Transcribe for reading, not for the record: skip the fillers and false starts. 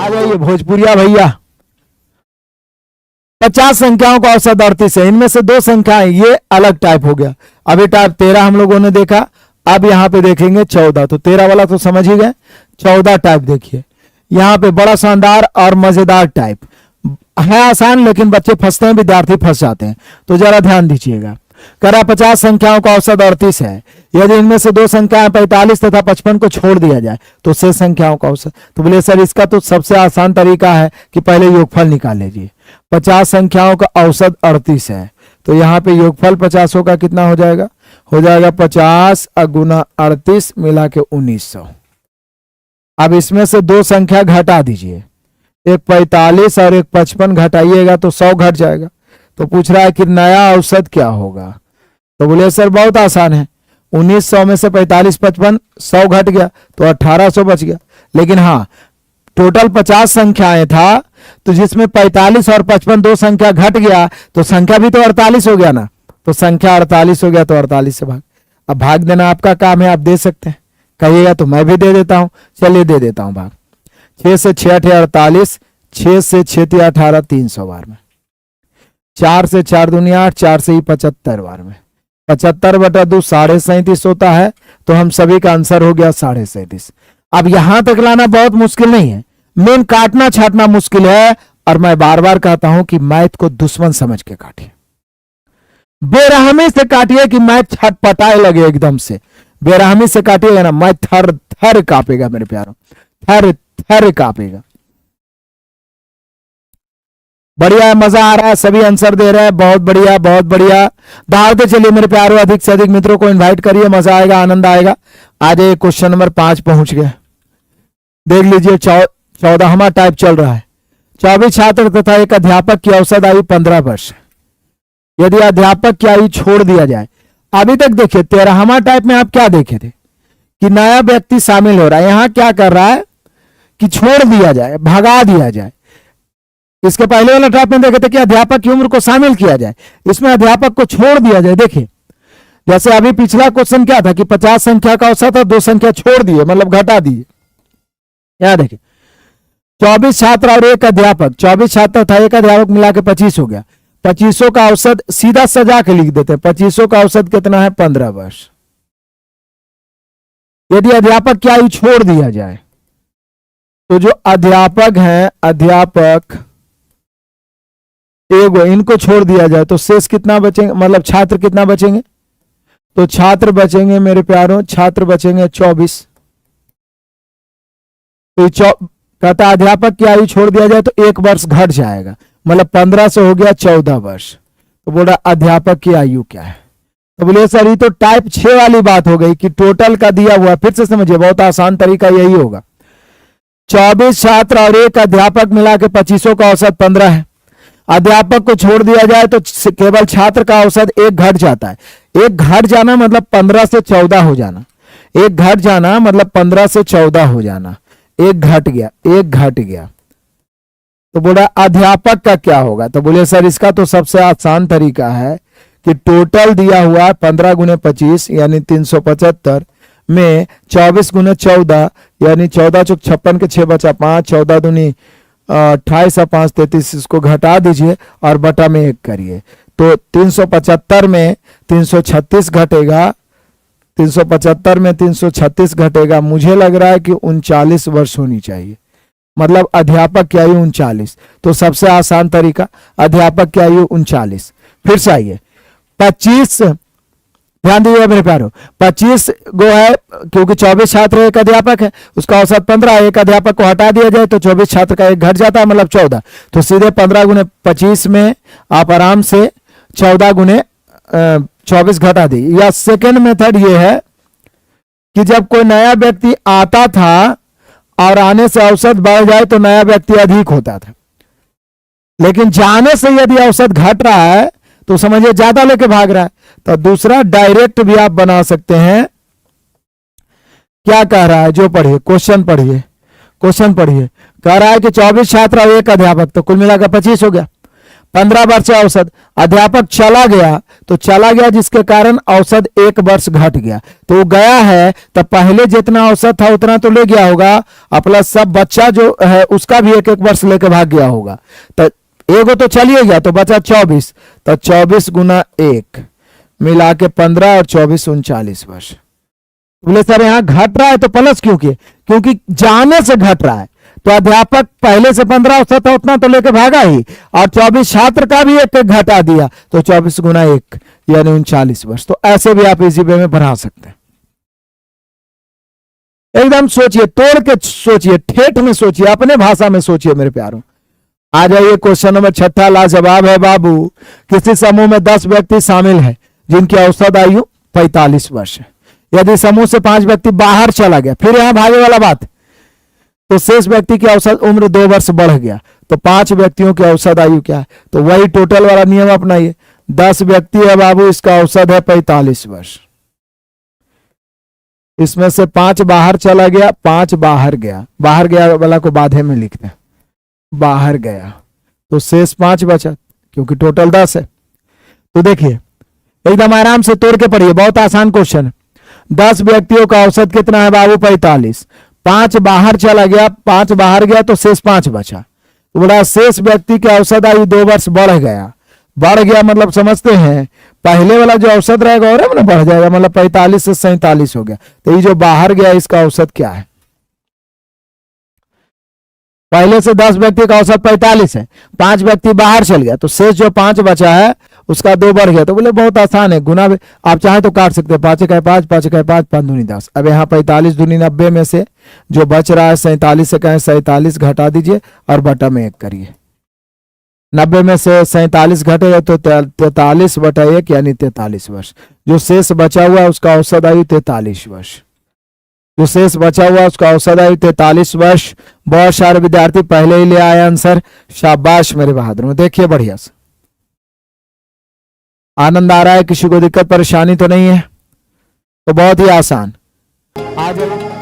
आ जाइए भोजपुरिया भैया। 50 संख्याओं का औसत 38 है। इनमें से 2 संख्याएं ये अलग टाइप हो गया। अभी टाइप 13 हम लोगों ने देखा, अब यहाँ पे देखेंगे 14। तो 13 वाला तो समझ ही गए। 14 टाइप देखिए यहाँ पे, बड़ा शानदार और मजेदार टाइप है। आसान, लेकिन बच्चे फंसते हैं, विद्यार्थी फंस जाते हैं। तो जरा ध्यान दीजिएगा। करा 50 संख्याओं का औसत 38 है। यदि इनमें से 2 संख्याएं 45 तथा 55 को छोड़ दिया जाए तो शेष संख्याओं का औसत। तो बोले सर इसका तो सबसे आसान तरीका है कि पहले योगफल निकाल लीजिए। 50 संख्याओं का औसत 38 है, तो यहाँ पे योगफल 50 का कितना हो जाएगा? हो जाएगा 50 गुना 38 मिला के 1900। अब इसमें से 2 संख्या घटा दीजिए, एक 45 और एक 55 घटाइएगा तो 100 घट जाएगा। तो पूछ रहा है कि नया औसत क्या होगा? तो बोले सर बहुत आसान है, 1900 में से 45 55 100 घट गया तो 1800 बच गया। लेकिन हाँ, टोटल 50 संख्याएं था, तो जिसमें 45 और 55 2 संख्या घट गया तो संख्या भी तो 48 हो गया ना। तो संख्या 48 हो गया तो 48 से भाग। अब भाग देना आपका काम है, आप दे सकते हैं, कहिएगा तो मैं भी दे देता हूं। चलिए दे देता हूं भाग। 6 से 6 8 48, 6 से 6 3 18 300 बार में, 4 से 4 दूनी 8, 4 से ही 75 बार में, 75 बटा 2 37.5 होता है। तो हम सभी का आंसर हो गया 37.5। अब यहां तक लाना बहुत मुश्किल नहीं है, मेन काटना छाटना मुश्किल है। और मैं बार बार कहता हूं कि मैथ को दुश्मन समझ के काटिए, बेरहमी से काटिए कि मैथ छटपटाए लगे एकदम से। बेरहमी से काटिएगा ना, मैथ थर थर कांपेगा मेरे प्यारों, थर थर कांपेगा। बढ़िया है, मजा आ रहा है, सभी आंसर दे रहे हैं, बहुत बढ़िया बहुत बढ़िया। दहाड़ते चलिए मेरे प्यारों, अधिक से अधिक मित्रों को इनवाइट करिए, मजा आएगा, आनंद आएगा। आज ये क्वेश्चन नंबर 5 पहुंच गए, देख लीजिए। 14वां टाइप चल रहा है। 24 छात्र तथा एक अध्यापक की औसत आयु 15 वर्ष। यदि अध्यापक की आयु छोड़ दिया जाए, अभी तक देखिए 13वां टाइप में आप क्या देखे थे कि नया व्यक्ति शामिल हो रहा है। यहां क्या कर रहा है कि छोड़ दिया जाए, भगा दिया जाए। इसके पहले वाला टाइप में देखे थे कि अध्यापक की उम्र को शामिल किया जाए, इसमें अध्यापक को छोड़ दिया जाए। देखिए जैसे अभी पिछला क्वेश्चन क्या था कि 50 संख्या का औसत और 2 संख्या छोड़ दिए, मतलब घटा दिए। यहां देखिए 24 छात्र और एक अध्यापक, 24 छात्र था, एक अध्यापक मिला के 25 हो गया। 2500 का औसत सीधा सजा के लिख देते हैं। 2500 का औसत कितना है? 15 वर्ष। यदि अध्यापक की आयु छोड़ दिया जाए तो जो अध्यापक हैं, अध्यापक एगो, इनको छोड़ दिया जाए तो शेष कितना बचेंगे, मतलब छात्र कितना बचेंगे? तो छात्र बचेंगे मेरे प्यारों, छात्र बचेंगे 24। तो कहता अध्यापक की आयु छोड़ दिया जाए तो 1 वर्ष घट जाएगा, मतलब 15 से हो गया 14 वर्ष। तो बोला अध्यापक की आयु क्या है? तो बोले सर ये तो टाइप 6 वाली बात हो गई कि टोटल का दिया हुआ। फिर से समझिए, बहुत आसान तरीका यही होगा। 24 छात्र और एक अध्यापक मिला के 2500 का औसत 15 है। अध्यापक को छोड़ दिया जाए तो केवल छात्र का औसत 1 घट जाता है। 1 घट जाना मतलब 15 से 14 हो जाना। 1 घट जाना मतलब 15 से 14 हो जाना। 1 घट गया, 1 घट गया। तो बोला अध्यापक का क्या होगा? तो बोले सर इसका तो सबसे आसान तरीका है कि टोटल दिया हुआ 15 गुने 25 यानी 375 में 24 गुने 14 यानी 14 चौक 56 के 6 बचा 5, 14 दूनी 28 और 5 33, इसको घटा दीजिए और बटा में 1 करिए। तो 375 में 336 घटेगा, 375 में 336 घटेगा। मुझे लग रहा है कि 39 वर्ष होनी चाहिए, मतलब अध्यापक की आयु 39। तो सबसे आसान तरीका अध्यापक की आयु 39। फिर से आइए 25, ध्यान दीजिए मेरे प्यारों, 25 गो है क्योंकि 24 छात्र एक अध्यापक है, उसका औसत 15। एक अध्यापक को हटा दिया जाए तो 24 छात्र का 1 घट जाता है, मतलब 14। तो सीधे 15 गुने 25 में आप आराम से 14 गुने 24 घटा दी। या सेकेंड मेथड ये है कि जब कोई नया व्यक्ति आता था और आने से औसत बढ़ जाए तो नया व्यक्ति अधिक होता था, लेकिन जाने से यदि औसत घट रहा है तो समझिए ज्यादा लेके भाग रहा है। तो दूसरा डायरेक्ट भी आप बना सकते हैं। क्या कह रहा है? जो पढ़िए क्वेश्चन, पढ़िए क्वेश्चन पढ़िए। कह रहा है कि 24 छात्र और एक अध्यापक, तो कुल मिलाकर 25 हो गया। 15 वर्ष औसत। अध्यापक चला गया तो चला गया जिसके कारण औसत 1 वर्ष घट गया, तो वो गया है तो पहले जितना औसत था उतना तो ले गया होगा, और प्लस सब बच्चा जो है उसका भी 1-1 वर्ष लेके भाग गया होगा, तो एगो तो चलिए गया तो बचा 24, तो 24 गुना 1 मिला के 15 और 24 39 वर्ष। बोले सर यहाँ घट रहा है तो प्लस क्यों किए? क्योंकि जाने से घट रहा है, तो अध्यापक पहले से 15 औसत था उतना तो लेके भागा ही, और 24 छात्र का भी 1-1 घटा दिया, तो 24 गुना 1 यानी 39 वर्ष। तो ऐसे भी आप इसी वे में बढ़ा सकते हैं। एकदम सोचिए, तोड़ के सोचिए, ठेठ में सोचिए, अपने भाषा में सोचिए मेरे प्यारों। आ जाइए क्वेश्चन नंबर 6 लाजवाब है बाबू। किसी समूह में 10 व्यक्ति शामिल है जिनकी औसत आयु 45 वर्ष है। यदि समूह से 5 व्यक्ति बाहर चला गया, फिर यहां भागे वाला बात, तो शेष व्यक्ति की औसत उम्र 2 वर्ष बढ़ गया, तो 5 व्यक्तियों की औसत आयु क्या है? तो वही टोटल वाला नियम अपनाइए। 10 व्यक्ति है बाबू, इसका औसत है 45 वर्ष। इसमें से 5 बाहर चला गया, 5 बाहर गया, बाहर गया वाला को बाधे में लिखते हैं, बाहर गया, तो शेष 5 बचा, क्योंकि टोटल 10 है। तो देखिए एकदम आराम से तोड़ के पढ़िए, बहुत आसान क्वेश्चन है। 10 व्यक्तियों का औसत कितना है बाबू? 45। 5 बाहर चला गया, 5 बाहर गया तो शेष 5 बचा, तो बोला शेष व्यक्ति की औसत आयु 2 वर्ष बढ़ गया। बढ़ गया मतलब समझते हैं, पहले वाला जो औसत रहेगा और ना बढ़ जाएगा, मतलब 45 से 47 हो गया। तो ये जो बाहर गया इसका औसत क्या है? पहले से 10 व्यक्ति का औसत 45 है, 5 व्यक्ति बाहर चल गया, तो शेष जो 5 बचा है उसका 2 बढ़ गया। तो बोले बहुत आसान है, गुना आप चाहे तो काट सकते हैं, 5 का 5, 5 का 5, 5 दूनी 10। अब यहाँ 45 दूनी 90 में से जो बच रहा है 47 से कहें 47 घटा दीजिए और बटा में 1 करिए। 90 में से 47 घटे तो 43 बटा 1 यानी 43 वर्ष। जो शेष बचा हुआ उसका औसत आयु 43 वर्ष। जो शेष बचा हुआ उसका औसत आयु 43 वर्ष। बहुत सारे विद्यार्थी पहले ही ले आए आंसर, शाबाश मेरे बहादुर। देखिए बढ़िया से आनंद आ रहा है, किसी को दिक्कत परेशानी तो नहीं है? तो बहुत ही आसान। आ जाइए।